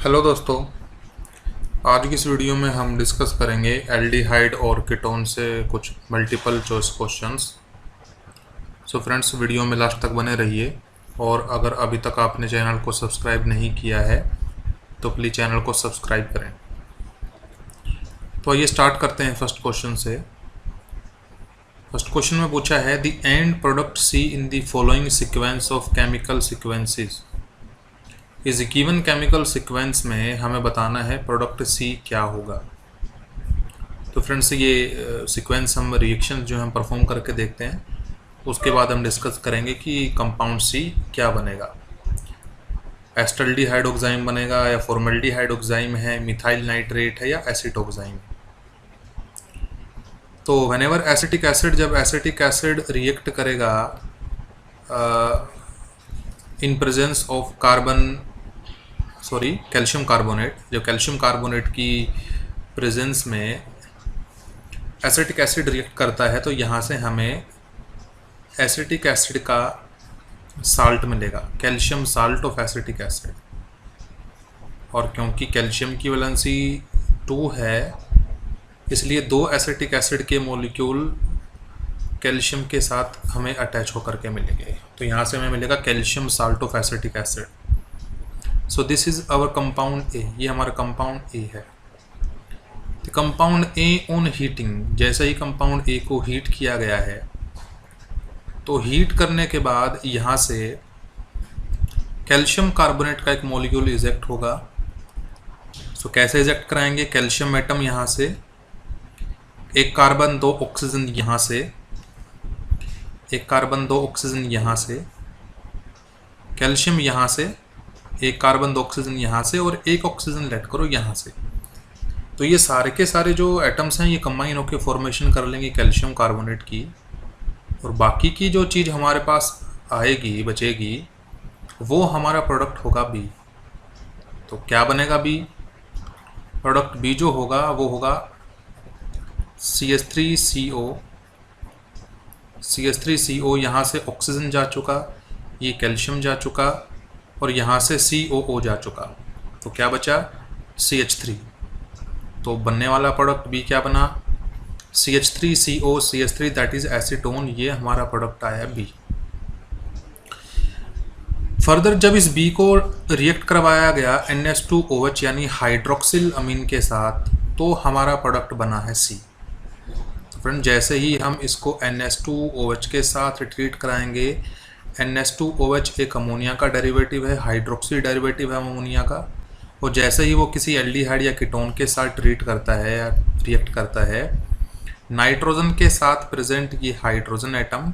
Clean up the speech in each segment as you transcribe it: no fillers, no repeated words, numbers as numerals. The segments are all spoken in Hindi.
हेलो दोस्तों, आज की इस वीडियो में हम डिस्कस करेंगे एल्डिहाइड और कीटोन से कुछ multiple choice questions. So friends, video में लास्ट तक बने रहिए और अगर अभी तक आपने चैनल को सब्सक्राइब नहीं किया है तो प्लीज़ चैनल को सब्सक्राइब करें। तो आइए स्टार्ट करते हैं फर्स्ट क्वेश्चन से। फर्स्ट क्वेश्चन में पूछा है the end product C in the following sequence of chemical sequences. इस गिवन केमिकल सीक्वेंस में हमें बताना है प्रोडक्ट सी क्या होगा। तो फ्रेंड्स, ये सीक्वेंस हम रिएक्शन जो हम परफॉर्म करके देखते हैं, उसके बाद हम डिस्कस करेंगे कि कंपाउंड सी क्या बनेगा। एस्टल्डिहाइडोक्साइम बनेगा या फॉर्मल्डिहाइडोक्साइम है, मिथाइल नाइट्रेट है या एसिटोक्साइम। तो व्हेनेवर एसिटिक एसिड, जब एसिटिक एसिड रिएक्ट करेगा in presence of calcium carbonate, जो कैल्शियम कार्बोनेट की प्रेजेंस में एसिटिक एसिड रिएक्ट करता है, तो यहाँ से हमें एसिटिक एसिड का साल्ट मिलेगा, calcium salt of acetic acid. और क्योंकि कैल्शियम की वैलेंसी 2 है, इसलिए 2 एसिटिक एसिड के मॉलिक्यूल कैल्शियम के साथ हमें अटैच होकर के मिलेंगे। तो यहाँ से हमें मिलेगा calcium salt of acetic acid. So this is our compound A, ये हमारा कंपाउंड ए है। तो कंपाउंड ए ऑन हीटिंग, जैसे ही कंपाउंड ए को हीट किया गया है, तो हीट करने के बाद यहाँ से कैल्शियम कार्बोनेट का एक मॉलिक्यूल इजेक्ट होगा। सो कैसे इजेक्ट कराएंगे? कैल्शियम एटम यहाँ से, एक कार्बन 2 ऑक्सीजन यहाँ से, एक कार्बन 2 ऑक्सीजन यहाँ से, कैल्शियम यहाँ से, एक कार्बन 2 ऑक्सीजन यहाँ से और एक ऑक्सीजन लेट करो यहाँ से। तो ये सारे के सारे जो एटम्स हैं, ये कंबाइन होकर फॉर्मेशन कर लेंगे कैल्शियम कार्बोनेट की, और बाकी की जो चीज़ हमारे पास आएगी, बचेगी, वो हमारा प्रोडक्ट होगा बी। तो क्या बनेगा बी? प्रोडक्ट बी जो होगा वो होगा CH3CO। CH3CO, यहाँ से ऑक्सीजन जा चुका, ये कैल्शियम जा चुका और यहाँ से COO जा चुका। तो क्या बचा? CH3। तो बनने वाला प्रोडक्ट बी क्या बना? CH3CO, CH3 that is acetone, ये हमारा प्रोडक्ट आया बी। फर्दर जब इस बी को रिएक्ट करवाया गया NH2OH यानी हाइड्रोक्सिल अमीन के साथ, तो हमारा प्रोडक्ट बना है सी। फ्रेंड, जैसे ही हम इसको NH2OH के साथ ट्रीट कराएंगे, NH2OH एक अमोनिया का डेरिवेटिव है, हाइड्रोक्सी डेरिवेटिव है अमोनिया का, और जैसे ही वो किसी एल्डिहाइड या कीटोन के साथ ट्रीट करता है या रिएक्ट करता है, नाइट्रोजन के साथ प्रेजेंट ये हाइड्रोजन एटम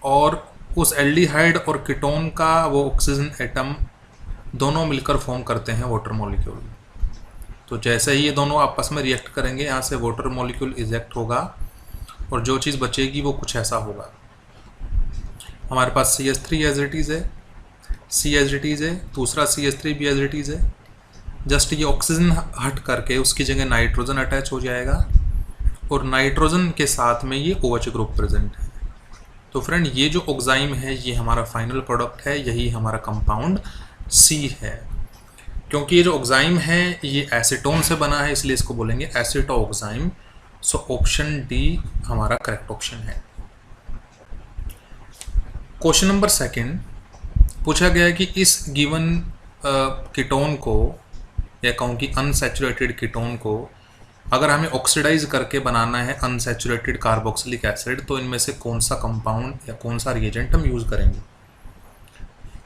और उस एल्डिहाइड और कीटोन का वो ऑक्सीजन एटम दोनों मिलकर फॉर्म करते हैं वाटर मॉलिक्यूल। तो जैसे ही ये दोनों आपस में रिएक्ट करेंगे, यहाँ से वाटर मॉलिक्यूल इजेक्ट होगा और जो चीज़ बचेगी वो कुछ ऐसा होगा। हमारे पास CH3 एज इट इज़ है, C एज इट इज़ है, दूसरा CH3 भी एज इट इज़ है। जस्ट ये ऑक्सीजन हट करके उसकी जगह नाइट्रोजन अटैच हो जाएगा और नाइट्रोजन के साथ में ये OH ग्रुप प्रेजेंट है। तो फ्रेंड, ये जो ऑक्साइम है ये हमारा फाइनल प्रोडक्ट है, यही हमारा कंपाउंड सी है। क्योंकि ये जो ऑक्साइम है ये एसीटोन से बना है, इसलिए इसको बोलेंगे एसिटोऑक्साइम। सो ऑप्शन डी हमारा करेक्ट ऑप्शन है। क्वेश्चन नंबर 2 पूछा गया है कि इस गिवन कीटोन को, या कहूँ कि अनसैचुरेटेड कीटोन को, अगर हमें ऑक्सीडाइज करके बनाना है अनसैचुरेटेड कार्बोक्सिलिक एसिड, तो इनमें से कौन सा कंपाउंड या कौन सा रिएजेंट हम यूज़ करेंगे।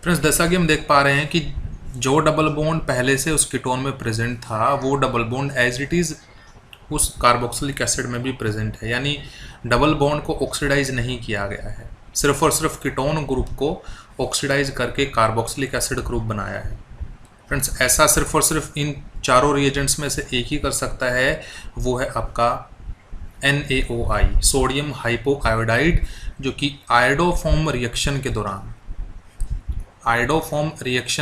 फ्रेंड्स, जैसा कि हम देख पा रहे हैं कि जो डबल बॉन्ड पहले से उस कीटोन में प्रेजेंट था, वो double bond as it is उस कार्बोक्सिलिक एसिड में भी प्रेजेंट है, यानी डबल बॉन्ड को ऑक्सीडाइज नहीं किया गया है, सिर्फ और सिर्फ कीटोन ग्रुप को ऑक्सीडाइज करके कार्बोक्सिलिक एसिड ग्रुप बनाया है। फ्रेंड्स, ऐसा सिर्फ और सिर्फ इन चारों रिएजेंट्स में से एक ही कर सकता है, वो है आपका NaOI, सोडियम हाइपोआयोडाइड, जो कि आयोडोफॉर्म रिएक्शन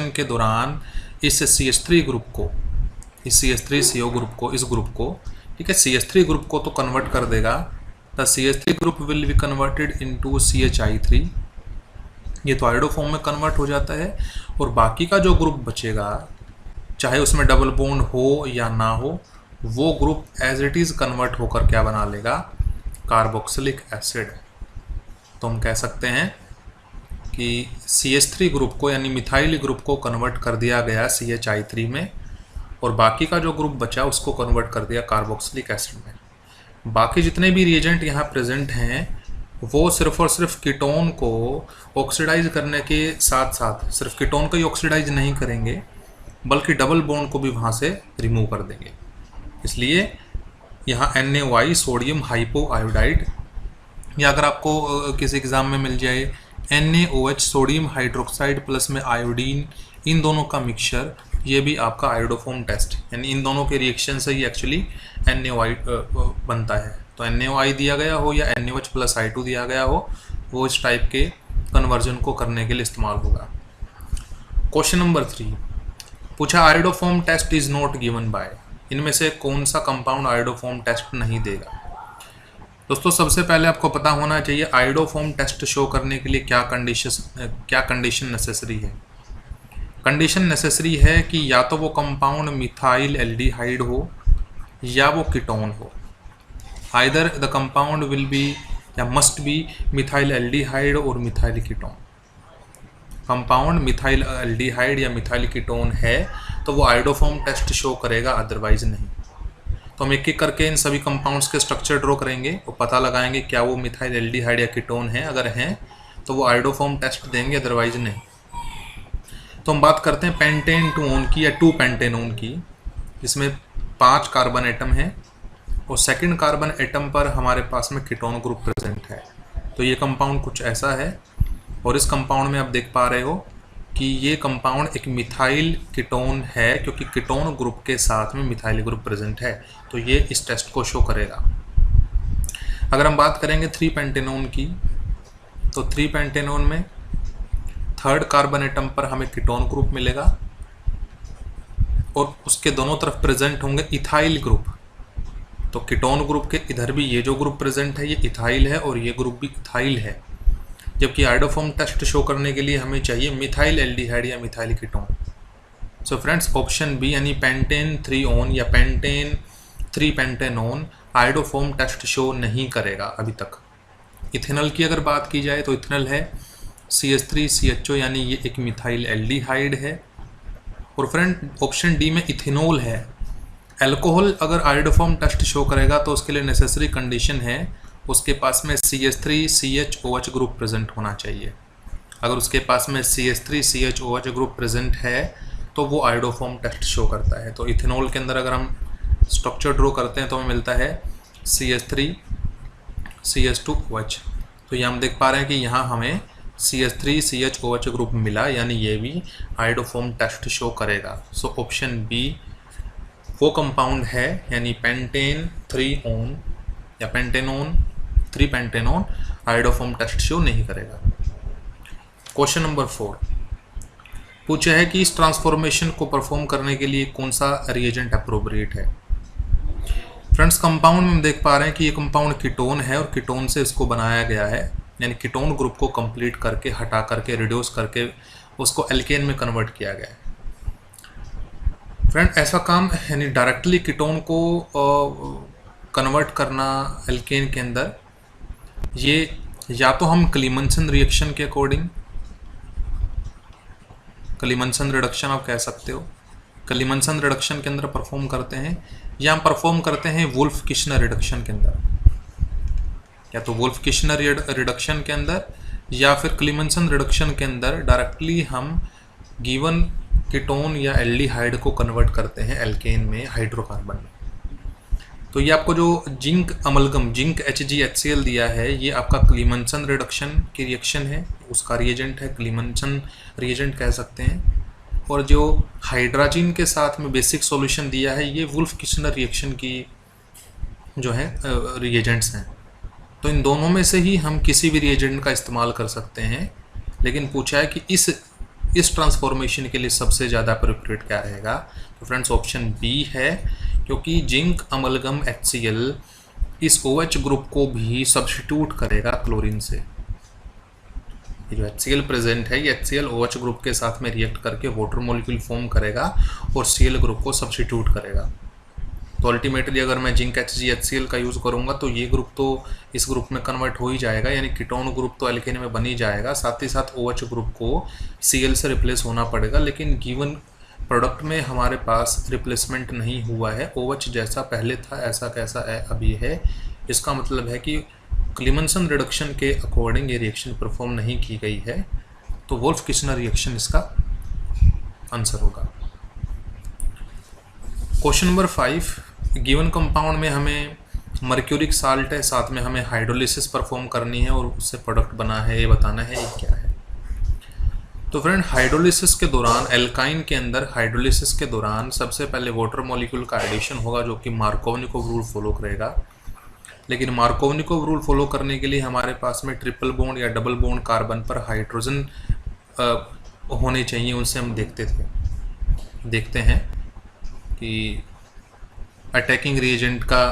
के दौरान इस CH3 ग्रुप को, इस CH3CO ग्रुप को, इस ग्रुप को, ठीक है, CH3 ग्रुप को तो कन्वर्ट कर देगा। The CH3 group will be converted into CHI3, ये तो आयोडो फॉर्म में कन्वर्ट हो जाता है, और बाकी का जो ग्रुप बचेगा चाहे उसमें डबल बॉन्ड हो या ना हो, वो group as it is convert होकर क्या बना लेगा, कार्बोक्सिलिक एसिड। तो हम कह सकते हैं कि CH3 ग्रुप को यानी मिथाइल ग्रुप को कन्वर्ट कर दिया गया CHI3 में, और बाकी का जो ग्रुप बचा उसको कन्वर्ट कर दिया कार्बोक्सिलिक एसिड में। बाकी जितने भी रिएजेंट यहाँ प्रेजेंट हैं वो सिर्फ और सिर्फ कीटोन को ऑक्सीडाइज करने के साथ साथ सिर्फ कीटोन को ही ऑक्सीडाइज नहीं करेंगे, बल्कि डबल बॉन्ड को भी वहाँ से रिमूव कर देंगे। इसलिए यहाँ NaOI सोडियम हाइपो आयोडाइड, या अगर आपको किसी एग्ज़ाम में मिल जाए NaOH सोडियम हाइड्रोक्साइड प्लस में आयोडीन, इन दोनों का मिक्सचर, ये भी आपका आयोडोफॉर्म टेस्ट, यानी इन दोनों के रिएक्शन से ही एक्चुअली NaOI बनता है। तो NaOI दिया गया हो या NaOH प्लस I2 दिया गया हो, वो इस टाइप के कन्वर्जन को करने के लिए इस्तेमाल होगा। क्वेश्चन नंबर 3 पूछा, iodoform test is not given by, इनमें से कौन सा कंपाउंड आयोडोफॉर्म टेस्ट नहीं देगा। दोस्तों सबसे पहले आपको पता होना चाहिए आयोडोफॉर्म टेस्ट शो करने के लिए क्या कंडीशन नेसेसरी है। कंडीशन नेसेसरी है कि या तो वो कंपाउंड मिथाइल एल्डिहाइड हो या वो कीटोन हो। Either the compound will be या मस्ट बी मिथाइल एल्डिहाइड और methyl ketone. Compound methyl aldehyde या मिथाइल कीटोन है तो वो आयोडोफॉर्म टेस्ट शो करेगा, अदरवाइज नहीं। तो हम एक एक करके इन सभी कंपाउंड्स के स्ट्रक्चर ड्रॉ करेंगे और पता लगाएंगे क्या वो मिथाइल एल्डिहाइड या कीटोन है। अगर हैं तो वो आयोडोफॉर्म टेस्ट देंगे, अदरवाइज नहीं। तो हम बात करते हैं पेंटेन 2 की या 2 पेंटेनोन की, जिसमें 5 कार्बन एटम हैं और सेकंड कार्बन एटम पर हमारे पास में कीटोन ग्रुप प्रेजेंट है। तो ये कंपाउंड कुछ ऐसा है, और इस कंपाउंड में आप देख पा रहे हो कि ये कंपाउंड एक मिथाइल कीटोन है, क्योंकि कीटोन ग्रुप के साथ में मिथाइल ग्रुप प्रेजेंट है। तो ये इस टेस्ट को शो करेगा। अगर हम बात करेंगे 3 पेंटेनोन की, तो 3 पेंटेनोन में थर्ड कार्बन एटम पर हमें कीटोन ग्रुप मिलेगा और उसके दोनों तरफ प्रेजेंट होंगे इथाइल ग्रुप। तो कीटोन ग्रुप के इधर भी ये जो ग्रुप प्रेजेंट है ये इथाइल है और ये ग्रुप भी इथाइल है, जबकि आयोडोफॉर्म टेस्ट शो करने के लिए हमें चाहिए मिथाइल एल्डिहाइड या methyl ketone. So friends option B यानी पेंटेन 3 ऑन या pentane 3 pentanone iodoform test show नहीं करेगा अभी तक। इथेनॉल की अगर बात की जाए तो इथेनॉल है CH3CHO, यानी ये एक मिथाइल एल्डिहाइड है। और फ्रेंड ऑप्शन डी में इथेनॉल है। अल्कोहल अगर आयोडोफॉर्म टेस्ट शो करेगा तो उसके लिए नेसेसरी कंडीशन है उसके पास में CH3CHOH ग्रुप प्रेजेंट होना चाहिए। अगर उसके पास में CH3CHOH ग्रुप प्रेजेंट है तो वो आयोडोफॉर्म टेस्ट शो करता है। तो इथेनॉल के अंदर अगर हम स्ट्रक्चर ड्रॉ करते हैं तो हमें मिलता है CH3CH2OH। तो ये हम देख पा रहे हैं कि यहाँ हमें CH3CHOH ग्रुप मिला, यानी ये भी आयोडोफॉर्म टेस्ट शो करेगा। सो ऑप्शन बी वो कंपाउंड है, यानी पेंटेन 3 ऑन या pentanone 3 pentanone iodoform test show नहीं करेगा। क्वेश्चन नंबर 4 पूछा है कि इस ट्रांसफॉर्मेशन को परफॉर्म करने के लिए कौन सा रिएजेंट अप्रोप्रिएट है। फ्रेंड्स कंपाउंड में हम देख पा रहे हैं कि ये कंपाउंड कीटोन है और कीटोन से इसको बनाया गया है, यानी कीटोन ग्रुप को कंप्लीट करके हटा करके रिड्यूस करके उसको एल्केन में कन्वर्ट किया गया है। फ्रेंड ऐसा काम यानी डायरेक्टली कीटोन को कन्वर्ट करना एल्केन के अंदर, ये या तो हम क्लीमंसन रिएक्शन के अकॉर्डिंग, क्लीमंसन रिडक्शन आप कह सकते हो, क्लीमंसन रिडक्शन के अंदर परफॉर्म करते हैं, या हम परफॉर्म करते हैं वुल्फ किश्नर रिडक्शन के अंदर, या तो वुल्फ किश्नर रिडक्शन के अंदर या फिर क्लीमंसन रिडक्शन के अंदर डायरेक्टली हम गिवन कीटोन या एल्डिहाइड को कन्वर्ट करते हैं एल्केन में हाइड्रोकार्बन में। तो ये आपको जो जिंक अमलगम जिंक HgHCl दिया है ये आपका क्लीमंसन रिडक्शन की रिएक्शन है, उसका रिएजेंट है, क्लीमंसन रिएजेंट कह सकते हैं। और जो हाइड्रोजन के साथ में बेसिक सॉल्यूशन दिया है ये वुल्फ किश्नर रिएक्शन की जो है रिएजेंट्स हैं। तो इन दोनों में से ही हम किसी भी रिएजेंट का इस्तेमाल कर सकते हैं, लेकिन पूछा है कि इस ट्रांसफॉर्मेशन के लिए सबसे ज़्यादा अप्रोप्रिएट क्या रहेगा। तो फ्रेंड्स ऑप्शन बी है, क्योंकि जिंक अमलगम HCl इस OH ग्रुप को भी सब्स्टिट्यूट करेगा क्लोरीन से, ये जो HCl प्रेजेंट है ये HCl OH ग्रुप के साथ में रिएक्ट करके वाटर मॉलिक्यूल फॉर्म करेगा और Cl ग्रुप को सब्स्टिट्यूट करेगा। तो अल्टीमेटली अगर मैं जिंक HgHCl का यूज़ करूँगा तो ये ग्रुप तो इस ग्रुप में कन्वर्ट हो ही जाएगा, यानी कीटोन ग्रुप तो एल्केन में बन ही जाएगा, साथ ही साथ OH ग्रुप को Cl से रिप्लेस होना पड़ेगा। लेकिन गिवन प्रोडक्ट में हमारे पास रिप्लेसमेंट नहीं हुआ है, OH जैसा पहले था ऐसा कैसा है अभी है। इसका मतलब है कि क्लीमनसन रिडक्शन के अकॉर्डिंग ये रिएक्शन परफॉर्म नहीं की गई है, तो वोल्फ किचनर रिएक्शन इसका आंसर होगा। क्वेश्चन नंबर 5, गिवन कंपाउंड में हमें मर्क्यूरिक साल्ट है, साथ में हमें हाइड्रोलिसिस परफॉर्म करनी है और उससे प्रोडक्ट बना है, ये बताना है ये क्या है। तो फ्रेंड हाइड्रोलिसिस के दौरान एल्काइन के अंदर हाइड्रोलिसिस के दौरान सबसे पहले वाटर मॉलिक्यूल का एडिशन होगा जो कि मार्कोवनिकोव रूल फॉलो करेगा। लेकिन मार्कोवनिकोव रूल फॉलो करने के लिए हमारे पास में ट्रिपल बॉन्ड या डबल बॉन्ड कार्बन पर हाइड्रोजन होने चाहिए, उनसे हम देखते हैं कि अटैकिंग रिएजेंट का,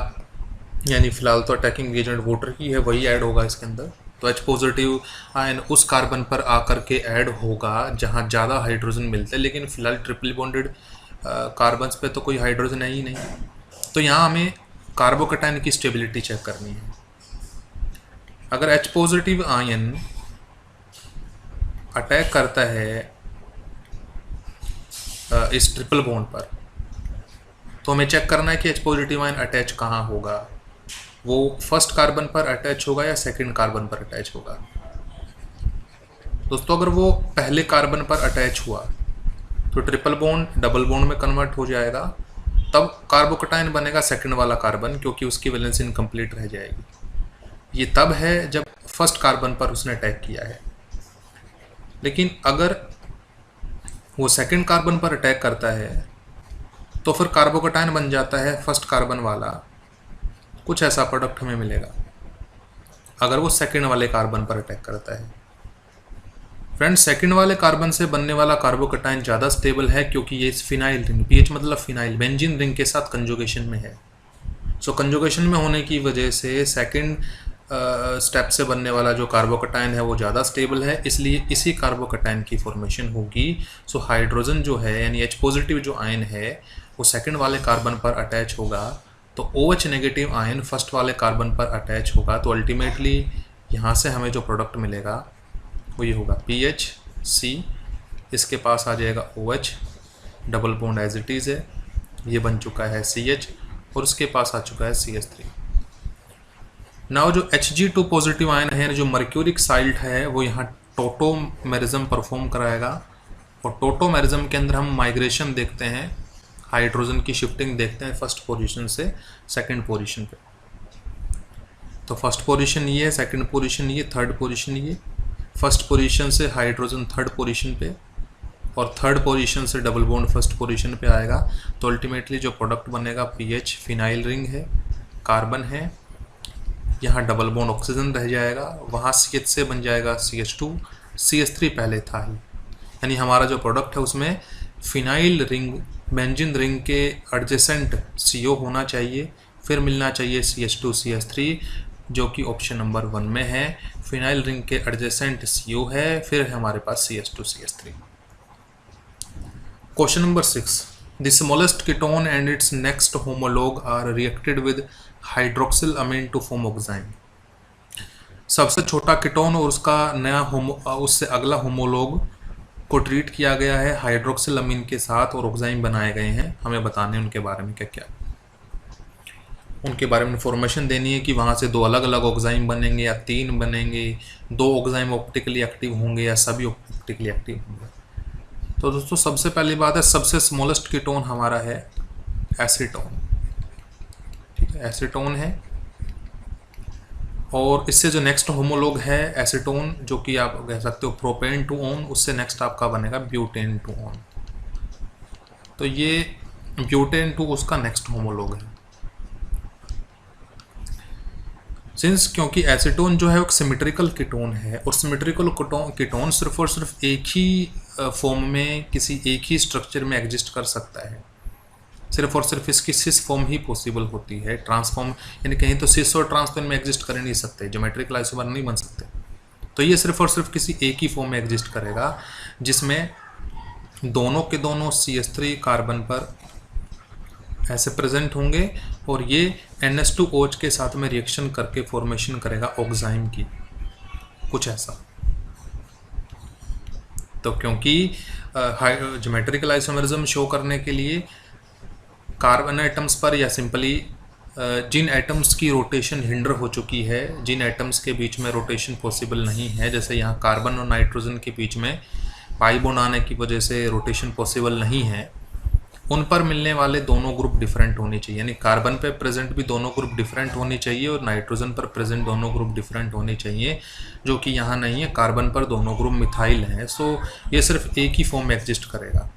यानी फिलहाल तो अटैकिंग रिएजेंट वाटर ही है, वही ऐड होगा इसके अंदर। तो H पॉजिटिव आयन उस कार्बन पर आकर के ऐड होगा जहाँ ज़्यादा हाइड्रोजन मिलते हैं, लेकिन फिलहाल ट्रिपल बॉन्डेड कार्बन्स पे तो कोई हाइड्रोजन है ही नहीं। तो यहाँ हमें कार्बोकैटायन की स्टेबिलिटी चेक करनी है। अगर H पॉजिटिव आयन अटैक करता है इस ट्रिपल बॉन्ड पर, तो हमें चेक करना है कि H पॉजिटिव आयन अटैच कहाँ होगा, वो फर्स्ट कार्बन पर अटैच होगा या सेकंड कार्बन पर अटैच होगा। दोस्तों अगर वो पहले कार्बन पर अटैच हुआ तो ट्रिपल बॉन्ड डबल बॉन्ड में कन्वर्ट हो जाएगा, तब कार्बोकैटायन बनेगा सेकंड वाला कार्बन, क्योंकि उसकी वैलेंस इनकम्प्लीट रह जाएगी। ये तब है जब फर्स्ट कार्बन पर उसने अटैक किया है। लेकिन अगर वो सेकंड कार्बन पर अटैक करता है तो फिर कार्बोकैटायन बन जाता है फर्स्ट कार्बन वाला, कुछ ऐसा प्रोडक्ट हमें मिलेगा अगर वो सेकंड वाले कार्बन पर अटैक करता है। फ्रेंड्स सेकंड वाले कार्बन से बनने वाला कार्बोकैटायन ज़्यादा स्टेबल है, क्योंकि ये इस फिनाइल रिंग, पीएच मतलब फिनाइल, बेंजीन रिंग के साथ कंजुगेशन में है। सो कंजुगेशन में होने की वजह से सेकंड स्टेप से बनने वाला जो कार्बोकैटायन है वो ज़्यादा स्टेबल है, इसलिए इसी कार्बोकैटायन की फॉर्मेशन होगी। सो हाइड्रोजन जो है यानी H पॉजिटिव जो आयन है वो सेकंड वाले कार्बन पर अटैच होगा, तो OH नेगेटिव आयन फर्स्ट वाले कार्बन पर अटैच होगा। तो अल्टीमेटली यहाँ से हमें जो प्रोडक्ट मिलेगा वो ये होगा PHC, इसके पास आ जाएगा OH, double bond as it is है, ये बन चुका है CH और उसके पास आ चुका है CH3। नाउ जो Hg2 पॉजिटिव आयन है, जो मर्क्यूरिक साल्ट है, वो यहाँ टोटोमेरिज्म परफॉर्म कराएगा। और टोटोमेरिज्म के अंदर हम माइग्रेशन देखते हैं, हाइड्रोजन की शिफ्टिंग देखते हैं फर्स्ट पोजीशन से सेकंड पोजीशन पे। तो फर्स्ट पोजीशन ये है, सेकंड पोजीशन ये, थर्ड पोजीशन ये। फर्स्ट पोजीशन से हाइड्रोजन थर्ड पोजीशन पे और थर्ड पोजीशन से डबल बॉन्ड फर्स्ट पोजीशन पे आएगा। तो अल्टीमेटली जो प्रोडक्ट बनेगा PH फिनाइल रिंग है, कार्बन है, यहाँ डबल बॉन्ड ऑक्सीजन रह जाएगा, वहाँ CH से बन जाएगा CH2, CH3 पहले था ही, यानी हमारा जो प्रोडक्ट है उसमें फिनाइल रिंग बेंजीन रिंग के एडजेसेंट CO होना चाहिए, फिर मिलना चाहिए CH2 CH3 जो कि ऑप्शन नंबर 1 में है। फिनाइल रिंग के एडजेसेंट CO है, फिर हमारे पास CH2 CH3। Question number 6, the smallest ketone and its next homolog are reacted with hydroxyl amine to form oxime. सबसे छोटा कीटोन और उसका नया उससे अगला होमोलॉग को ट्रीट किया गया है हाइड्रोक्सिल अमीन के साथ और ऑक्साइन बनाए गए हैं। हमें बताने उनके बारे में क्या उनके बारे में इन्फॉर्मेशन देनी है कि वहाँ से 2 अलग अलग ऑक्साइन बनेंगे या 3 बनेंगे, 2 ऑक्साइन ऑप्टिकली एक्टिव होंगे या सभी ऑप्टिकली एक्टिव होंगे। तो दोस्तों सबसे पहली बात है, सबसे स्मॉलेस्ट कीटोन हमारा है एसीटोन। ठीक है, एसीटोन है। और इससे जो नेक्स्ट होमोलॉग है एसीटोन, जो कि आप कह सकते हो प्रोपेन टू ओन, उससे नेक्स्ट आपका बनेगा ब्यूटेन टू ओन। तो ये ब्यूटेन टू उसका नेक्स्ट होमोलॉग है। सिंस क्योंकि एसीटोन जो है वो सिमेट्रिकल कीटोन है और सिमेट्रिकल कीटोन सिर्फ और सिर्फ एक ही फॉर्म में किसी एक ही स्ट्रक्चर में एग्जिस्ट कर सकता है, सिर्फ और सिर्फ इसकी सिस फॉर्म ही पॉसिबल होती है। ट्रांसफॉर्म यानी कहीं तो सिस और ट्रांसफॉर्म में एग्जिस्ट कर नहीं सकते, ज्योमेट्रिकल आइसोमर नहीं बन सकते। तो ये सिर्फ और सिर्फ किसी एक ही फॉर्म में एग्जिस्ट करेगा जिसमें दोनों के दोनों CH3 कार्बन पर ऐसे प्रेजेंट होंगे और ये NH2OH के साथ में रिएक्शन करके फॉर्मेशन करेगा ऑक्साइम की, कुछ ऐसा। तो क्योंकि ज्योमेट्रिकल आइसोमेरिज्म शो करने के लिए कार्बन एटम्स पर या सिंपली जिन एटम्स की रोटेशन हिंडर हो चुकी है, जिन एटम्स के बीच में रोटेशन पॉसिबल नहीं है, जैसे यहाँ कार्बन और नाइट्रोजन के बीच में पाई बॉन्ड आने की वजह से रोटेशन पॉसिबल नहीं है, उन पर मिलने वाले दोनों ग्रुप डिफरेंट होने चाहिए। यानी कार्बन पे प्रेजेंट भी दोनों ग्रुप डिफरेंट होने चाहिए और नाइट्रोजन पर प्रेजेंट दोनों ग्रुप डिफरेंट होने चाहिए, जो कि यहाँ नहीं है। कार्बन पर दोनों ग्रुप मिथाइल हैं, सो ये सिर्फ एक ही फॉर्म में एग्जिस्ट करेगा।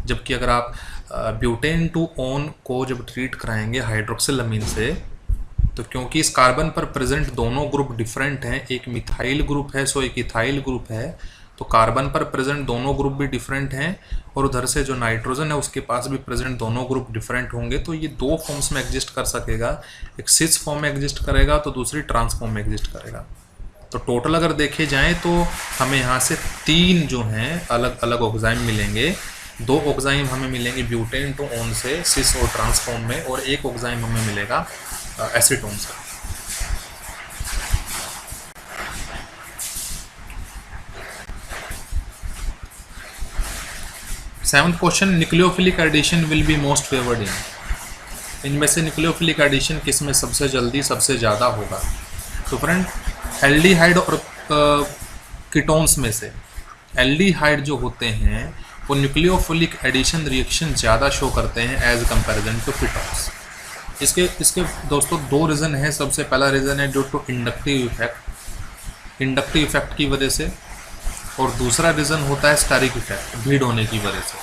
जबकि अगर आप ब्यूटेन टू ओन को जब ट्रीट कराएंगे हाइड्रोक्सिल अमीन से, तो क्योंकि इस कार्बन पर प्रेजेंट दोनों ग्रुप डिफरेंट हैं, एक मिथाइल ग्रुप है सो एक इथाइल ग्रुप है, तो कार्बन पर प्रेजेंट दोनों ग्रुप भी डिफरेंट हैं और उधर से जो नाइट्रोजन है उसके पास भी प्रेजेंट दोनों ग्रुप डिफरेंट होंगे। तो ये दो फॉर्म्स में एग्जिस्ट कर सकेगा, एक सिस फॉर्म में एग्जिस्ट करेगा तो दूसरी ट्रांसफॉर्म में एग्जिस्ट करेगा। तो टोटल अगर देखे जाएँ तो हमें यहाँ से 3 जो हैं अलग अलग ऑक्साइम मिलेंगे। 2 ऑक्साइम हमें मिलेंगे ब्यूटेन टू ओन से सिस और ट्रांसफॉर्म में, और 1 ऑक्साइम हमें मिलेगा एसीटोन से। Seventh question, nucleophilic addition will be most favoured in. इनमें से न्यूक्लियोफिलिक एडिशन किस में सबसे जल्दी सबसे ज़्यादा होगा? तो फ्रेंड, एल्डिहाइड और कीटोन्स में से एल्डिहाइड जो होते हैं वो न्यूक्लियोफिलिक एडिशन रिएक्शन ज़्यादा शो करते हैं एज कंपैरिजन टू कीटोन्स। इसके दोस्तों 2 रीज़न है। सबसे पहला रीज़न है ड्यू टू इंडक्टिव इफेक्ट की वजह से, और दूसरा रीज़न होता है स्टेरिक इफेक्ट, भीड़ होने की वजह से।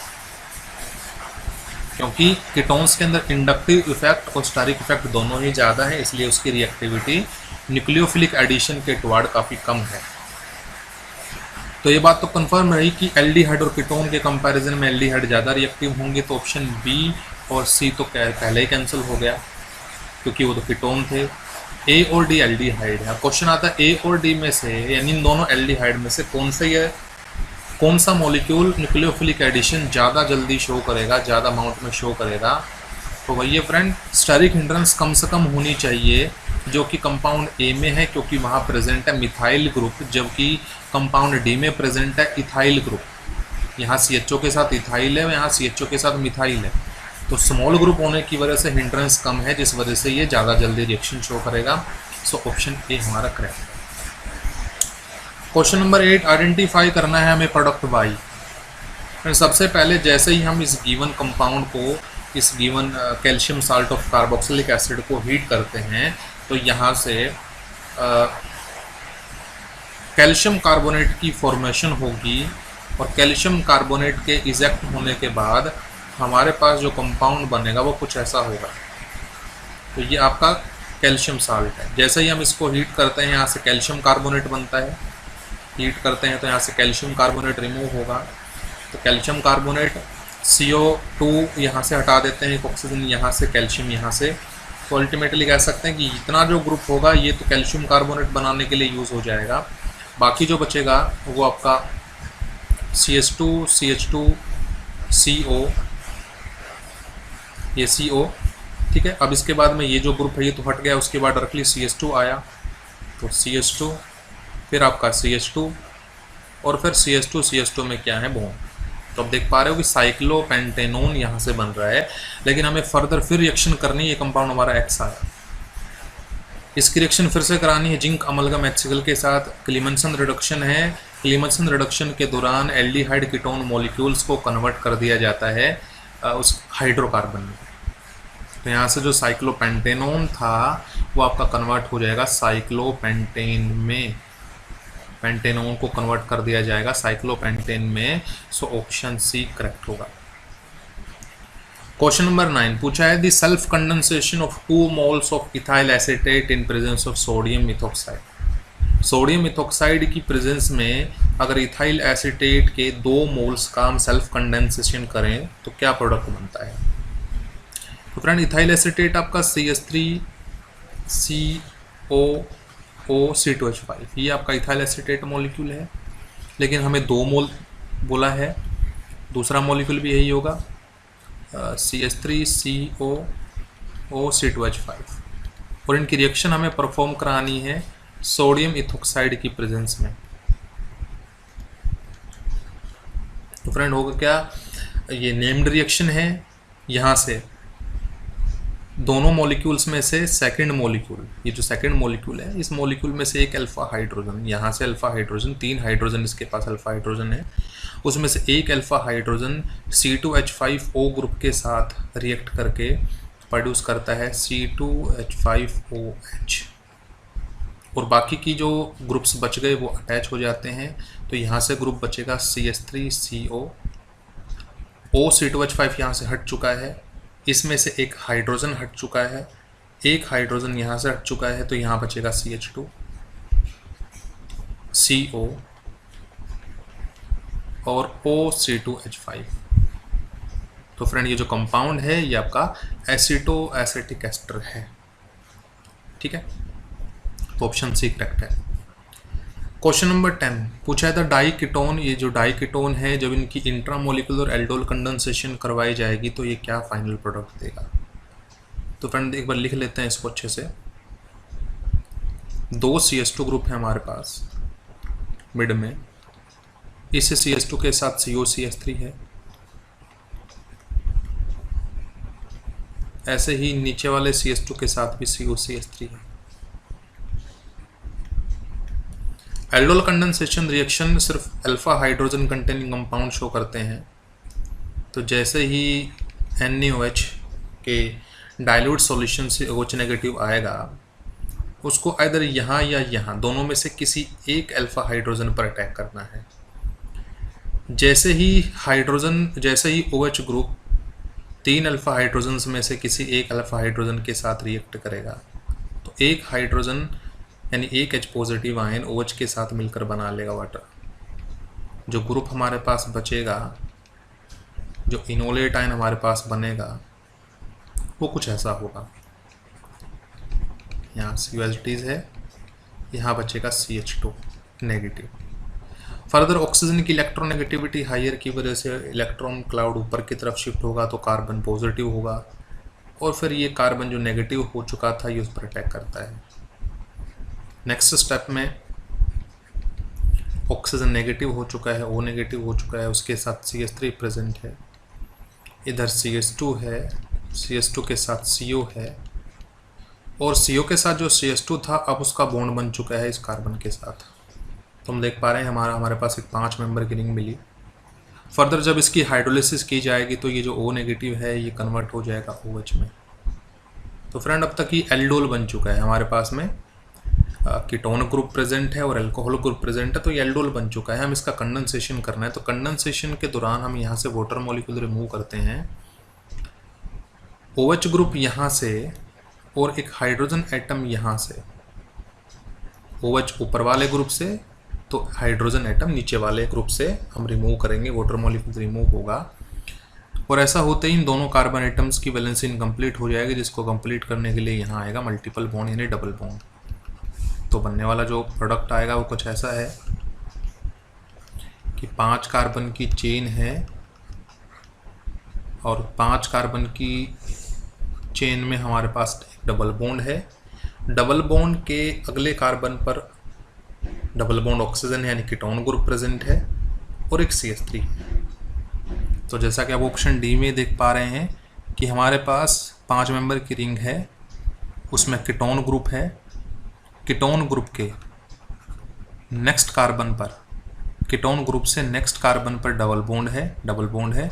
क्योंकि कीटोन्स के अंदर इंडक्टिव इफेक्ट और स्टेरिक इफेक्ट दोनों ही ज़्यादा है, इसलिए उसकी रिएक्टिविटी न्यूक्लियोफिलिक एडिशन के टुवार्ड काफ़ी कम है। तो ये बात तो कंफर्म रही कि एल्डिहाइड और कीटोन के कंपैरिजन में एल्डिहाइड ज़्यादा रिएक्टिव होंगे, तो ऑप्शन बी और सी तो पहले ही कैंसिल हो गया क्योंकि वो तो कीटोन थे। ए और डी एल्डिहाइड है। क्वेश्चन आता है ए और डी में से, यानी इन दोनों एल्डिहाइड में से कौन सा मॉलिक्यूल न्यूक्लियोफिलिक एडिशन ज़्यादा जल्दी शो करेगा, ज़्यादा अमाउंट में शो करेगा? तो भैया फ्रेंड, स्टेरिक हिंड्रेंस कम से कम होनी चाहिए, जो कि कंपाउंड ए में है क्योंकि वहाँ प्रेजेंट है मिथाइल ग्रुप, जबकि कंपाउंड डी में प्रेजेंट है इथाइल ग्रुप। यहाँ CHO के साथ इथाइल है और यहाँ CHO के साथ मिथाइल है, तो स्मॉल ग्रुप होने की वजह से हिंड्रेंस कम है, जिस वजह से ये ज़्यादा जल्दी रिएक्शन शो करेगा। सो ऑप्शन ए हमारा करेक्ट है। क्वेश्चन नंबर 8, आइडेंटिफाई करना है हमें प्रोडक्ट वाई। सबसे पहले जैसे ही हम इस गिवन कंपाउंड को, इस given calcium salt of carboxylic acid को हीट करते हैं, तो यहाँ से कैल्शियम कार्बोनेट की फॉर्मेशन होगी, और कैल्शियम कार्बोनेट के इजेक्ट होने के बाद हमारे पास जो कंपाउंड बनेगा वो कुछ ऐसा होगा। तो ये आपका कैल्शियम साल्ट है। जैसे ही हम इसको हीट करते हैं, यहाँ से कैल्शियम कार्बोनेट बनता है। हीट करते हैं तो यहाँ से कैल्शियम कार्बोनेट रिमूव होगा, तो कैल्शियम कार्बोनेट CO2 यहाँ से हटा देते हैं, ऑक्सीजन यहाँ से, कैल्शियम यहाँ से। तो अल्टीमेटली कह सकते हैं कि इतना जो ग्रुप होगा ये तो कैल्शियम कार्बोनेट बनाने के लिए यूज़ हो जाएगा। बाकी जो बचेगा वो आपका CH2, CH2, CO, ये CO, ठीक है। अब इसके बाद में ये जो ग्रुप है ये तो हट गया, उसके बाद डायरेक्टली CH2 आया, तो CH2, फिर आपका CH2, और फिर CH2 में क्या है, बॉन्ड। तो अब देख पा रहे हो कि साइक्लोपेंटेनोन यहाँ से बन रहा है, लेकिन हमें फर्दर फिर रिएक्शन करनी है। ये कंपाउंड हमारा X आया, इसकी रिएक्शन फिर से करानी है जिंक अमलगम HCl के साथ। क्लीमेंसन रिडक्शन है। क्लीमेंसन रिडक्शन के दौरान एल्डिहाइड कीटोन मॉलिक्यूल्स को कन्वर्ट कर दिया जाता है उस हाइड्रोकार्बन में। तो यहाँ से जो साइक्लोपेंटेनोन था वो आपका कन्वर्ट हो जाएगा साइक्लोपेंटेन में, पेंटेनोन को कन्वर्ट कर दिया जाएगा साइक्लोपेंटेन में। सो ऑप्शन सी करेक्ट होगा। क्वेश्चन नंबर 9 पूछा है the self condensation of 2 moles of ethyl acetate in presence of sodium methoxide. Sodium methoxide की प्रेजेंस में अगर इथाइल एसीटेट के 2 मोल्स का हम सेल्फ कंडेंसेशन करें तो क्या प्रोडक्ट बनता है? तो फ्रेंड, इथाइल एसीटेट आपका CH3CO OC2H5, ये आपका इथाइल एसीटेट मॉलिक्यूल है, लेकिन हमें 2 मोल बोला है, दूसरा मॉलिक्यूल भी यही होगा, CH3COOC2H5, और इनकी रिएक्शन हमें परफॉर्म करानी है सोडियम इथोक्साइड की प्रेजेंस में। तो फ्रेंड होगा क्या, ये नेम्ड रिएक्शन है, यहाँ से दोनों मॉलिक्यूल्स में से सेकंड मॉलिक्यूल, ये जो सेकंड मॉलिक्यूल है, इस मॉलिक्यूल में से एक अल्फा हाइड्रोजन, यहाँ से अल्फा हाइड्रोजन, 3 हाइड्रोजन इसके पास अल्फा हाइड्रोजन है, उसमें से एक अल्फा हाइड्रोजन C2H5O ग्रुप के साथ रिएक्ट करके प्रोड्यूस करता है C2H5OH, और बाकी की जो ग्रुप्स बच गए वो अटैच हो जाते हैं। तो यहाँ से ग्रुप बचेगा CH3CO, OC2H5 यहाँ से हट चुका है, इसमें से एक हाइड्रोजन हट चुका है, एक हाइड्रोजन यहाँ से हट चुका है, तो यहाँ बचेगा CH2CO और OC2H5। तो फ्रेंड ये जो कंपाउंड है ये आपका एसिटो एसिटिक एस्टर है, ठीक है। तो ऑप्शन सी करेक्ट है। क्वेश्चन नंबर 10 पूछा है, द डाई कीटोन, ये जो डाई कीटोन है जब इनकी इंट्रामोलिकुलर एल्डोल कंडेंसेशन करवाई जाएगी तो ये क्या फाइनल प्रोडक्ट देगा। तो फ्रेंड एक बार लिख लेते हैं इसको अच्छे से। 2 CH2 ग्रुप है हमारे पास मिड में, इस CH2 के साथ COCH3 है, ऐसे ही नीचे वाले CH2 के साथ भी COCH3 है। एल्डोल कंडेंसेशन रिएक्शन सिर्फ alpha hydrogen containing compound show करते हैं, तो जैसे ही NaOH के डाइल्यूट सॉल्यूशन से OH नेगेटिव आएगा, उसको आइदर यहाँ या यहाँ दोनों में से किसी एक अल्फा हाइड्रोजन पर अटैक करना है। जैसे ही OH ग्रुप 3 अल्फा हाइड्रोजन में से किसी एक अल्फा हाइड्रोजन के साथ रिएक्ट करेगा, तो एक हाइड्रोजन यानी एक H पॉजिटिव आयन OH के साथ मिलकर बना लेगा वाटर। जो ग्रुप हमारे पास बचेगा, जो इनोलेट आयन हमारे पास बनेगा, वो कुछ ऐसा होगा, यहाँ COH है, यहाँ बचेगा CH2 नेगेटिव। फर्दर ऑक्सीजन की इलेक्ट्रोनेगेटिविटी हाइयर की वजह से इलेक्ट्रॉन क्लाउड ऊपर की तरफ शिफ्ट होगा, तो कार्बन पॉजिटिव होगा, और फिर ये कार्बन जो नेगेटिव हो चुका था ये उस पर अटैक करता है। नेक्स्ट स्टेप में ऑक्सीजन नेगेटिव हो चुका है, O नेगेटिव हो चुका है, उसके साथ CH3 प्रेजेंट है, इधर CH2 है, CH2 के साथ CO है, और CO के साथ जो CH2 था अब उसका बॉन्ड बन चुका है इस कार्बन के साथ। तो हम देख पा रहे हैं हमारे पास एक 5 मेंबर की रिंग मिली। फर्दर जब इसकी हाइड्रोलिसिस की जाएगी तो ये जो O नेगेटिव है ये कन्वर्ट हो जाएगा OH में। तो फ्रेंड अब तक ये एल्डोल बन चुका है, हमारे पास में कीटोन ग्रुप प्रेजेंट है और अल्कोहल ग्रुप प्रेजेंट है, तो ये एल्डोल बन चुका है। हम इसका कंडेंसेशन करना है, तो कंडेंसेशन के दौरान हम यहाँ से वाटर मॉलिक्यूल रिमूव करते हैं, OH ग्रुप यहाँ से और एक हाइड्रोजन एटम यहाँ से, OH ऊपर वाले ग्रुप से तो हाइड्रोजन एटम नीचे वाले ग्रुप से हम रिमूव करेंगे, वाटर मॉलिक्यूल रिमूव होगा, और ऐसा होते ही इन दोनों कार्बन एटम्स की वैलेंसी इनकम्प्लीट हो जाएगी, जिसको कंप्लीट करने के लिए यहाँ आएगा मल्टीपल बॉन्ड यानी डबल बॉन्ड। तो बनने वाला जो प्रोडक्ट आएगा वो कुछ ऐसा है कि 5 कार्बन की चेन है और 5 कार्बन की चेन में हमारे पास एक डबल बॉन्ड है, डबल बॉन्ड के अगले कार्बन पर डबल बॉन्ड ऑक्सीजन यानी कीटोन ग्रुप प्रेजेंट है और एक CH3 है। तो जैसा कि आप ऑप्शन डी में देख पा रहे हैं कि हमारे पास 5 मेंबर की रिंग है, उसमें कीटोन ग्रुप है, कीटोन ग्रुप के नेक्स्ट कार्बन पर, कीटोन ग्रुप से नेक्स्ट कार्बन पर डबल बॉन्ड है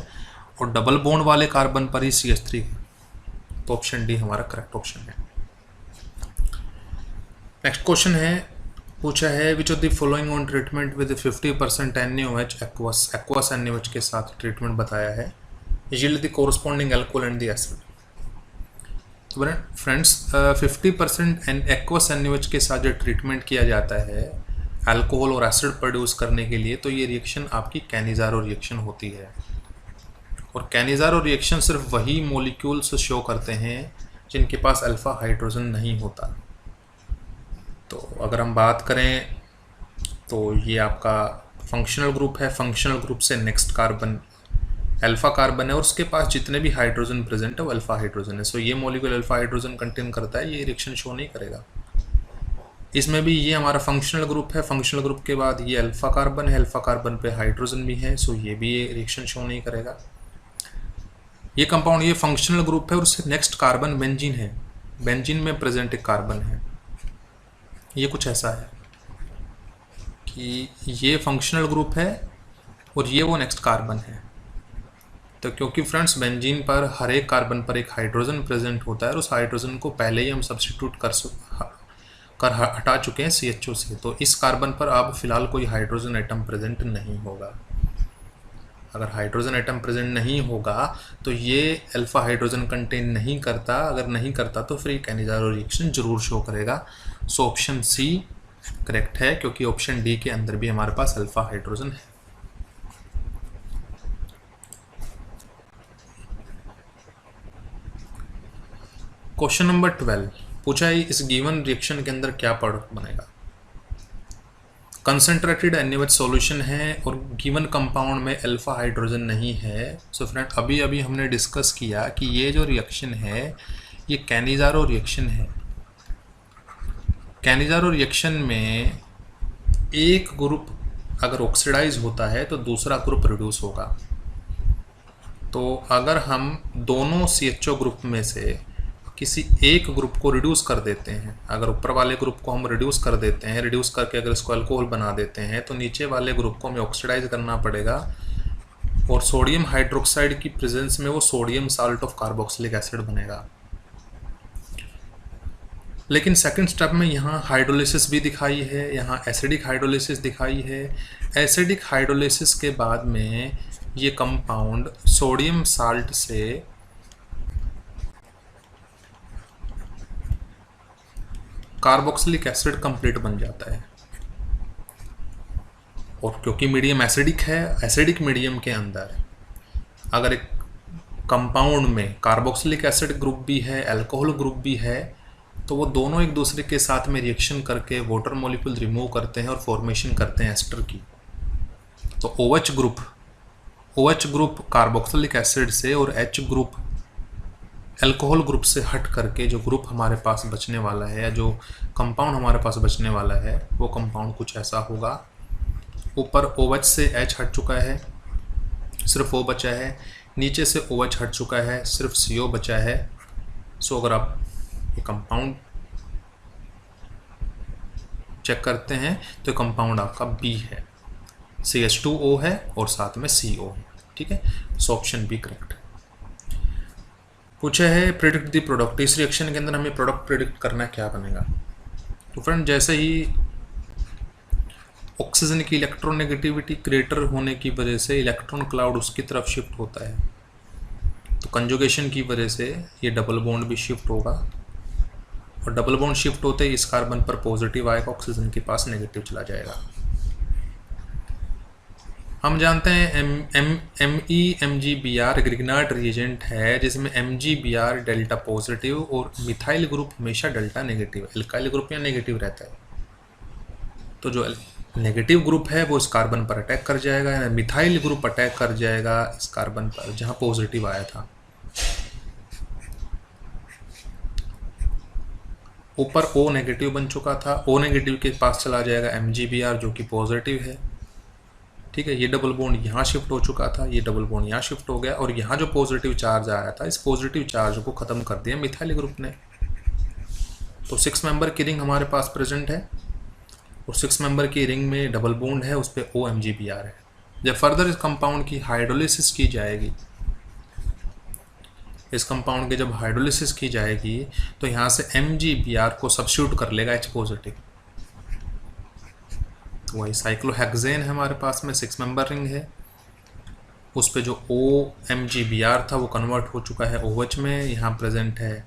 और डबल बॉन्ड वाले कार्बन पर ही CH3 है। तो ऑप्शन डी हमारा करेक्ट ऑप्शन है। नेक्स्ट क्वेश्चन है, पूछा है which of the following on treatment with 50% NaOH aqueous NaOH के साथ ट्रीटमेंट बताया है, yield the corresponding alcohol and the acid. तो फ्रेंड्स 50% एक्वस NaOH के साथ जो ट्रीटमेंट किया जाता है अल्कोहल और एसिड प्रोड्यूस करने के लिए, तो ये रिएक्शन आपकी कैनिज़ारो रिएक्शन होती है, और कैनिज़ारो रिएक्शन सिर्फ वही मॉलिक्यूल्स शो करते हैं जिनके पास अल्फा हाइड्रोजन नहीं होता। तो अगर हम बात करें तो ये आपका फंक्शनल ग्रुप है। फंक्शनल ग्रुप से नेक्स्ट कार्बन अल्फा कार्बन है और उसके पास जितने भी हाइड्रोजन प्रेजेंट है वो अल्फा हाइड्रोजन है। सो ये मॉलिक्यूल अल्फा हाइड्रोजन कंटेन करता है, ये रिएक्शन शो नहीं करेगा। इसमें भी ये हमारा फंक्शनल ग्रुप है। फंक्शनल ग्रुप के बाद ये अल्फा कार्बन है, अल्फा कार्बन पे हाइड्रोजन भी है, सो ये भी रिएक्शन शो नहीं करेगा। ये कंपाउंड ये फंक्शनल ग्रुप है और उससे नेक्स्ट कार्बन बेंजीन है। बेंजीन में प्रेजेंट एक कार्बन है। ये कुछ ऐसा है कि ये फंक्शनल ग्रुप है और ये वो नेक्स्ट कार्बन है। तो क्योंकि फ्रेंड्स बेंजीन पर हर एक कार्बन पर एक हाइड्रोजन प्रेजेंट होता है और उस हाइड्रोजन को पहले ही हम सब्स्टिट्यूट कर हटा चुके हैं CHO से, तो इस कार्बन पर अब फिलहाल कोई हाइड्रोजन एटम प्रेजेंट नहीं होगा। अगर हाइड्रोजन एटम प्रेजेंट नहीं होगा तो ये अल्फा हाइड्रोजन कंटेन नहीं करता। अगर नहीं करता तो फिर कैनिजारो रिएक्शन जरूर शो करेगा। सो ऑप्शन सी करेक्ट है, क्योंकि ऑप्शन डी के अंदर भी हमारे पास अल्फा हाइड्रोजन है। क्वेश्चन नंबर 12 पूछा है इस गिवन रिएक्शन के अंदर क्या प्रोडक्ट बनेगा। कंसंट्रेटेड NaOH सॉल्यूशन है और गिवन कंपाउंड में अल्फा हाइड्रोजन नहीं है। सो फ्रेंड अभी अभी हमने डिस्कस किया कि ये जो रिएक्शन है ये कैनिजारो रिएक्शन है। कैनिजारो रिएक्शन में एक ग्रुप अगर ऑक्सीडाइज होता है तो दूसरा ग्रुप रिड्यूस होगा। तो अगर हम दोनों CHO ग्रुप में से किसी एक ग्रुप को रिड्यूस कर देते हैं, अगर ऊपर वाले ग्रुप को हम रिड्यूस कर देते हैं, रिड्यूस करके अगर इसको अल्कोहल बना देते हैं, तो नीचे वाले ग्रुप को हमें ऑक्सीडाइज करना पड़ेगा और सोडियम हाइड्रोक्साइड की प्रेजेंस में वो sodium salt of carboxylic acid बनेगा। लेकिन सेकंड स्टेप में यहाँ हाइड्रोलिसिस भी दिखाई है, यहाँ एसिडिक हाइड्रोलिसिस दिखाई है। एसिडिक हाइड्रोलिसिस के बाद में ये कंपाउंड सोडियम साल्ट से कार्बोक्सिलिक एसिड कंप्लीट बन जाता है। और क्योंकि मीडियम एसिडिक है, एसिडिक मीडियम के अंदर अगर एक कंपाउंड में कार्बोक्सिलिक एसिड ग्रुप भी है, अल्कोहल ग्रुप भी है, तो वो दोनों एक दूसरे के साथ में रिएक्शन करके वाटर मॉलिक्यूल रिमूव करते हैं और फॉर्मेशन करते हैं एस्टर की। तो OH ग्रुप कार्बोक्सिलिक एसिड से और H ग्रुप अल्कोहल ग्रुप से हट करके जो ग्रुप हमारे पास बचने वाला है या जो कंपाउंड हमारे पास बचने वाला है वो कंपाउंड कुछ ऐसा होगा। ऊपर OH से H हट चुका है, सिर्फ O बचा है। नीचे से OH हट चुका है, सिर्फ CO बचा है। सो अगर आप ये कंपाउंड चेक करते हैं तो कंपाउंड आपका B है, CH2O है और साथ में CO है। ठीक है, सो ऑप्शन बी करेक्ट है। पूछा है प्रिडिक्ट द प्रोडक्ट। इस रिएक्शन के अंदर हमें प्रोडक्ट प्रिडिक्ट करना क्या बनेगा। तो फ्रेंड जैसे ही ऑक्सीजन की इलेक्ट्रोनेगेटिविटी ग्रेटर होने की वजह से इलेक्ट्रॉन क्लाउड उसकी तरफ शिफ्ट होता है, तो कंजुगेशन की वजह से ये डबल बॉन्ड भी शिफ्ट होगा और डबल बॉन्ड शिफ्ट होते ही इस कार्बन पर पॉजिटिव आएगा, ऑक्सीजन के पास नेगेटिव चला जाएगा। हम जानते हैं MEMGBr ग्रिग्नार्ड रिएजेंट है जिसमें MGBr डेल्टा पॉजिटिव और मिथाइल ग्रुप हमेशा डेल्टा नेगेटिव, एल्काइल ग्रुप या नेगेटिव रहता है। तो जो नेगेटिव ग्रुप है वो इस कार्बन पर अटैक कर जाएगा, या मिथाइल ग्रुप अटैक कर जाएगा इस कार्बन पर जहां पॉजिटिव आया था। ऊपर O नेगेटिव बन चुका था, O नेगेटिव के पास चला जाएगा MGBr जो कि पॉजिटिव है। ठीक है, ये डबल बॉन्ड यहाँ शिफ्ट हो चुका था, ये डबल बॉन्ड यहाँ शिफ्ट हो गया और यहाँ जो पॉजिटिव चार्ज आया था इस पॉजिटिव चार्ज को ख़त्म कर दिया मिथाइल ग्रुप ने। तो 6 मेंबर की रिंग हमारे पास प्रेजेंट है और 6 मेंबर की रिंग में डबल बॉन्ड है, उस पर OMGBr है। जब फर्दर इस कंपाउंड की हाइड्रोलिसिस की जाएगी, इस कंपाउंड की जब हाइड्रोलिसिस की जाएगी तो यहाँ से MGBr को सब्स्टिट्यूट कर लेगा H पॉजिटिव। वही साइक्लोहेक्सेन है हमारे पास में, 6 मेंबर रिंग है, उस पे जो OMGBr था वो कन्वर्ट हो चुका है OH में। यहाँ प्रेजेंट है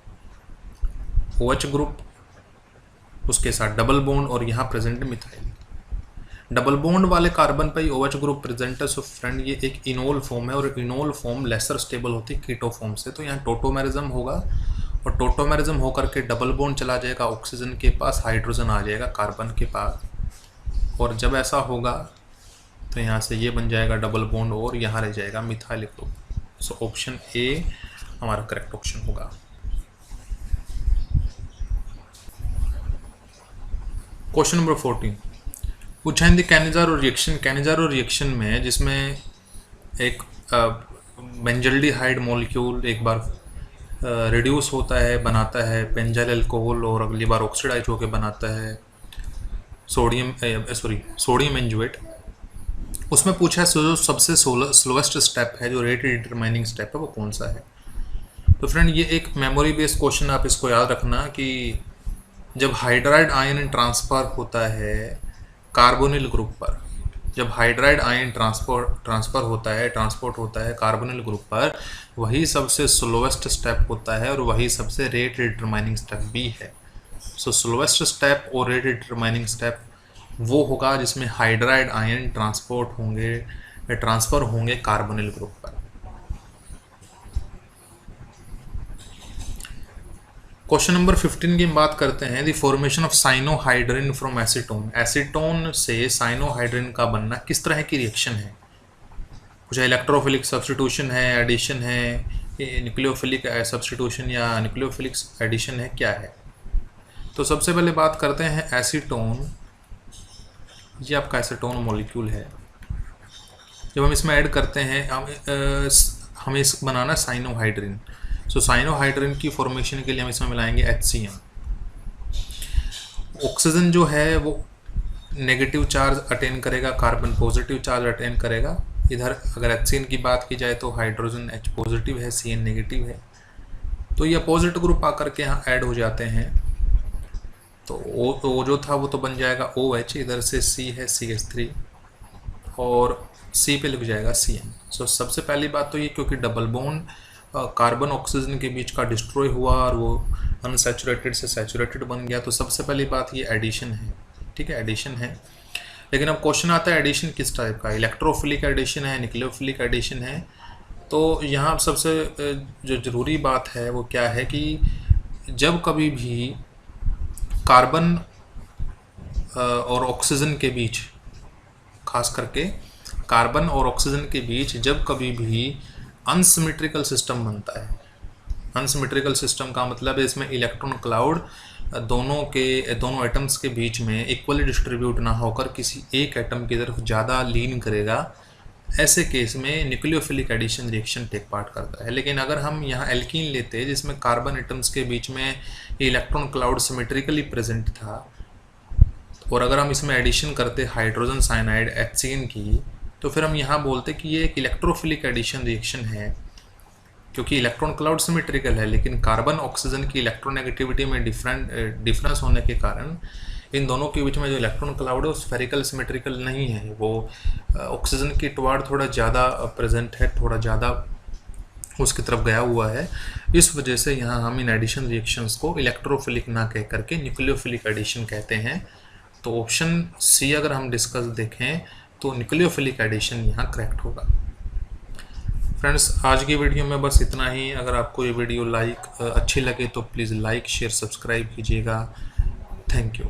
OH ग्रुप, उसके साथ डबल बॉन्ड और यहाँ प्रेजेंट है मिथाइल। डबल बॉन्ड वाले कार्बन पे OH ग्रुप प्रेजेंट है। सो फ्रेंड ये एक इनोल फॉर्म है और इनोल फॉर्म लेसर स्टेबल होती है कीटो फॉर्म से, तो यहाँ टोटोमेरिज्म होगा और टोटोमेरिज्म होकर के डबल बॉन्ड चला जाएगा ऑक्सीजन के पास, हाइड्रोजन आ जाएगा कार्बन के पास, और जब ऐसा होगा तो यहाँ से ये बन जाएगा डबल बॉन्ड और यहाँ रह जाएगा methyl group. So option A हमारा करेक्ट ऑप्शन होगा। क्वेश्चन नंबर 14 पूछा है कैनिजारो रिएक्शन। कैनिजारो रिएक्शन में जिसमें एक बेंजल्डिहाइड मॉलिक्यूल एक बार रिड्यूस होता है, बनाता है बेंजाइल अल्कोहल, और अगली बार ऑक्सीडाइज होकर बनाता है सोडियम एंजुएट। उसमें पूछा है जो सबसे स्लोएस्ट स्टेप है, जो रेट डिटरमाइनिंग स्टेप है, वो कौन सा है। तो फ्रेंड ये एक मेमोरी बेस्ड क्वेश्चन, आप इसको याद रखना कि जब हाइड्राइड आयन ट्रांसफ़र होता है कार्बोनिल ग्रुप पर, जब हाइड्राइड आयन ट्रांसपोर्ट होता है कार्बोनिल ग्रुप पर, वही सबसे स्लोएस्ट स्टेप होता है और वही सबसे रेट डिटरमाइनिंग स्टेप भी है। सो स्लोएस्ट स्टेप और रेट डिटरमाइनिंग स्टेप वो होगा जिसमें हाइड्राइड आयन ट्रांसफ़र होंगे कार्बोनिल ग्रुप पर। क्वेश्चन नंबर 15 की हम बात करते हैं, the formation of cyanohydrin from acetone. Acetone से साइनोहाइड्रिन का बनना किस तरह की रिएक्शन है। कुछ इलेक्ट्रोफिलिक सब्स्टिट्यूशन है, एडिशन है, न्यूक्लियोफिलिक सब्स्टिट्यूशन या न्यूक्लियोफिलिक एडिशन है, क्या है। तो सबसे पहले बात करते हैं एसीटोन। ये आपका एसीटोन मॉलिक्यूल है। जब हम इसमें ऐड करते हैं हमें इस बनाना साइनोहाइड्रिन। सो साइनोहाइड्रिन की फॉर्मेशन के लिए हम इसमें मिलाएंगे HCl। ऑक्सीजन जो है वो नेगेटिव चार्ज अटेन करेगा, कार्बन पॉजिटिव चार्ज अटेन करेगा। इधर अगर HCl की बात की जाए तो हाइड्रोजन H पॉजिटिव है, Cl नेगेटिव है, तो ये अपोजिट ग्रुप आकर के यहाँ ऐड हो जाते हैं। तो O जो था वो तो बन जाएगा OH, इधर से C है CH3 और C पे लिख जाएगा Cl। सो सबसे पहली बात तो ये क्योंकि डबल बॉन्ड कार्बन ऑक्सीजन के बीच का डिस्ट्रॉय हुआ और वो अनसैचुरेटेड से सैचुरेटेड बन गया, तो सबसे पहली बात ये एडिशन है। ठीक है, एडिशन है। लेकिन अब क्वेश्चन आता है एडिशन किस टाइप का, इलेक्ट्रोफिलिक एडिशन है, न्यूक्लियोफिलिक एडिशन है। तो यहाँ सबसे जो ज़रूरी बात है वो क्या है कि जब कभी भी कार्बन और ऑक्सीजन के बीच, खास करके कार्बन और ऑक्सीजन के बीच जब कभी भी अनसिमेट्रिकल सिस्टम बनता है, अनसिमेट्रिकल सिस्टम का मतलब है इसमें इलेक्ट्रॉन क्लाउड दोनों एटम्स के बीच में इक्वली डिस्ट्रीब्यूट ना होकर किसी एक एटम की तरफ ज़्यादा लीन करेगा, ऐसे केस में nucleophilic addition reaction take part करता है। लेकिन अगर हम यहाँ एल्कीन लेते हैं जिसमें कार्बन एटम्स के बीच में इलेक्ट्रॉन क्लाउड सिमेट्रिकली प्रेजेंट था, और अगर हम इसमें एडिशन करते हाइड्रोजन साइनाइड HCl की, तो फिर हम यहाँ बोलते कि ये एक इलेक्ट्रोफिलिक एडिशन रिएक्शन है, क्योंकि इलेक्ट्रॉन क्लाउड सिमेट्रिकल है, लेकिन कार्बन ऑक्सीजन की इलेक्ट्रोनेगेटिविटी में डिफरेंस होने के कारण इन दोनों के बीच में जो इलेक्ट्रॉन क्लाउड है वो स्फेरिकल सिमेट्रिकल नहीं है, वो ऑक्सीजन की टुवार्ड थोड़ा ज़्यादा प्रेजेंट है, थोड़ा ज़्यादा उसकी तरफ गया हुआ है। इस वजह से यहाँ हम इन एडिशन रिएक्शंस को इलेक्ट्रोफिलिक ना कह करके न्यूक्लियोफिलिक एडिशन कहते हैं। तो ऑप्शन सी अगर हम डिस्कस देखें तो न्यूक्लियोफिलिक एडिशन यहाँ करेक्ट होगा। फ्रेंड्स, आज की वीडियो में बस इतना ही। अगर आपको ये वीडियो अच्छी लगे तो प्लीज़ लाइक शेयर सब्सक्राइब कीजिएगा। Thank you.